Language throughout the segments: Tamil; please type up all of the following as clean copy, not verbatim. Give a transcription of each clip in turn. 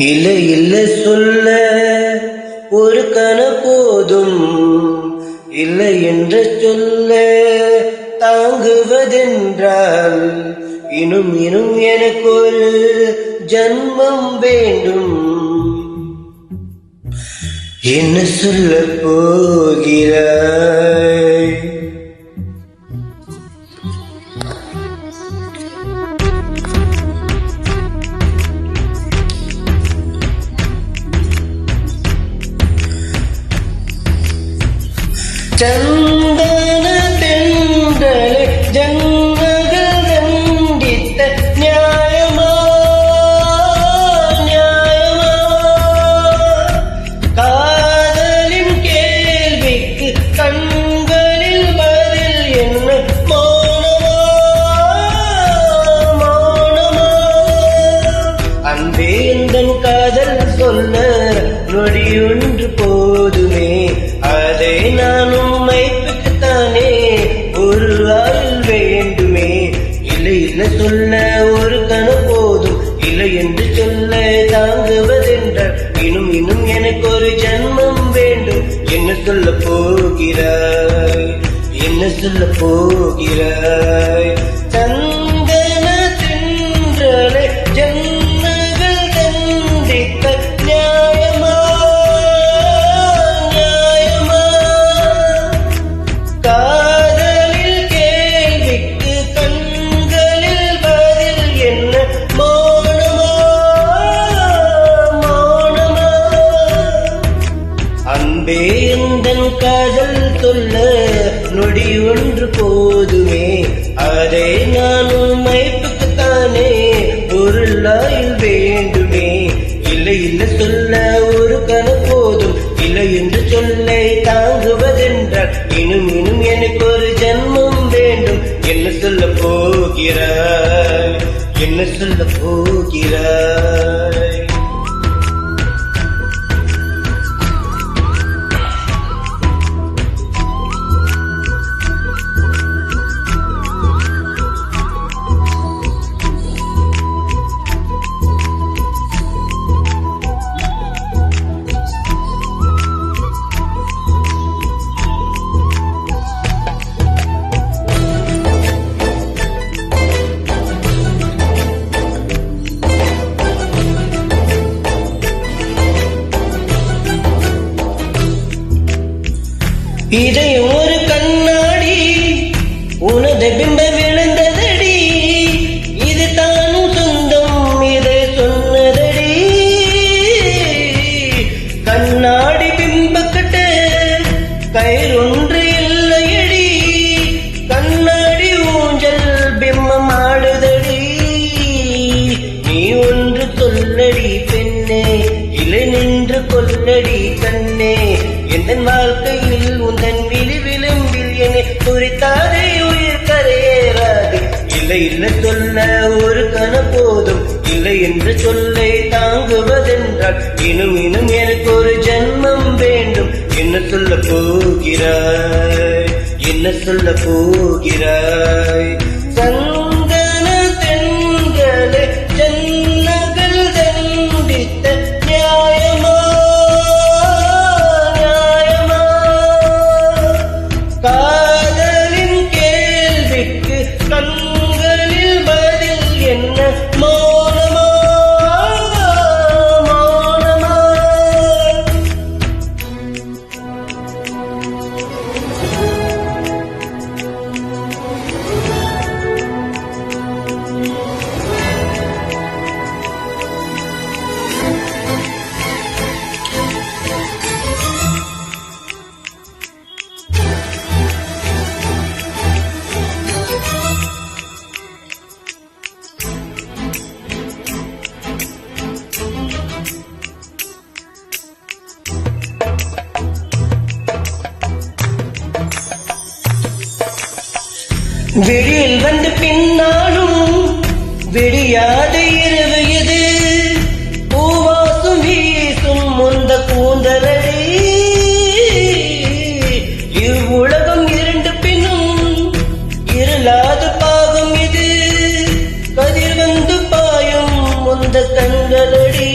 இல்லை இல்லை சொல்ல ஒரு கன போதும், இல்லை என்று சொல்ல தாங்குவதென்றால் இன்னும் இன்னும் எனக்கு ஒரு ஜன்மம் வேண்டும். என்ன சொல்ல போகிறாய்? சந்தன தென்றலே ஜன்னகள் தண்டித்த நியாயமா நியாயமா? காதலின் கேள்விக்கு கண்களில் பதில் என்ன? மௌனமா மௌனமா? அன்பே எந்தன் காதல் சொல்ல நொடி ஒன்று போதுமே, அதை நானும் மைப்புக்குத்தானே ஒரு ஆள் வேண்டுமே. இல்லை இல்லை சொல்ல ஒரு கன போதும், இல்லை என்று சொல்ல தாங்குவதென்றால் இன்னும் இன்னும் எனக்கு ஒரு ஜன்மம் வேண்டும். என்ன சொல்ல போகிறாய்? என்ன சொல்ல போகிறாய்? சந்தன தென்றலே ஜன்னகள் தண்டித்த நியாயமா நியாயமா? காதலில் கேள்விக்கு கண்களில் பதில் என்ன? மௌனமா மௌனமா? அன்பே எந்தன் காதல் சொல்ல நொடி ஒன்று போதுமே, அதை நானும் மைப்புக்குத்தானே ஒரு லாயில் வேண்டுமே. இல்லை இல்லை சொல்ல ஒரு கன போதும், இல்லை என்று சொல்ல தாங்குவதென்றால் இன்னும் இன்னும் எனக்கு ஒரு ஜன்மம் வேண்டும். என்ன சொல்ல போகிறாய்? என்ன சொல்ல போகிறாய்? இதை ஒரு கண்ணாடி உனது பிம்ப விழுந்ததடி, இது தானும் சொந்தம் இதை சொன்னதடி. கண்ணாடி பிம்பக்கட்ட கயிறொன்று இல்லையடி, கண்ணாடி ஊஞ்சல் பிம்பம் ஆடுதடி. நீ ஒன்று சொல்லடி பெண்ணே, இலை நின்று கொல்லடி கண்ணே. எந்த வாழ்க்கையில் உந்தன் விழி விளிம்பில் என்னை குறித்தாதே உயிர் கரையேறாது. இல்லை இல்லை சொல்ல ஒரு கன போதும், இல்லை என்று சொல்லை தாங்குவதென்றால் இன்னும் இன்னும் எனக்கு ஒரு ஜன்மம் வேண்டும். என்ன சொல்ல போகிறாய்? என்ன சொல்ல போகிறாய்? சந்தன தென்றலே ஜன்னகள் தண்டித்த நியாயமா நியாயமா? காதலின் கேள்விக்கு கண்களில் பதில் என்ன? மௌனமா மௌனமா? விடியல் வந்து பின்னாலும் விடியாத இரவு இது, பூவாசும் வீசும் முந்த கூந்தலடி. இவ்வுலகம் இரண்டு பின்னும் இருளாத பாகம் இது, கதிர் வந்து பாயும் முந்த கண்களடி.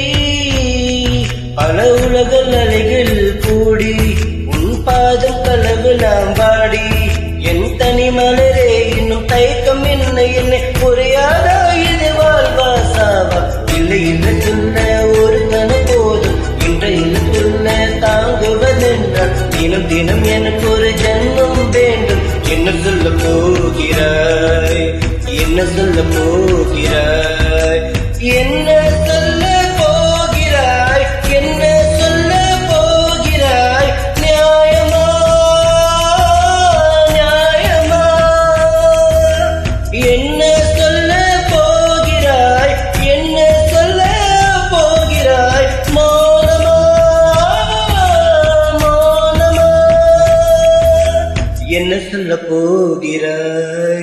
சொல்ல போகிறாய் என்ன சொல்ல போகிறாய் என்ன சொல்ல போகிறாய் நியாயமா நியாயமா என்ன சொல்ல போகிறாய் என்ன சொல்ல போகிறாய் மௌனமா மௌனமா என்ன சொல்ல போகிறாய்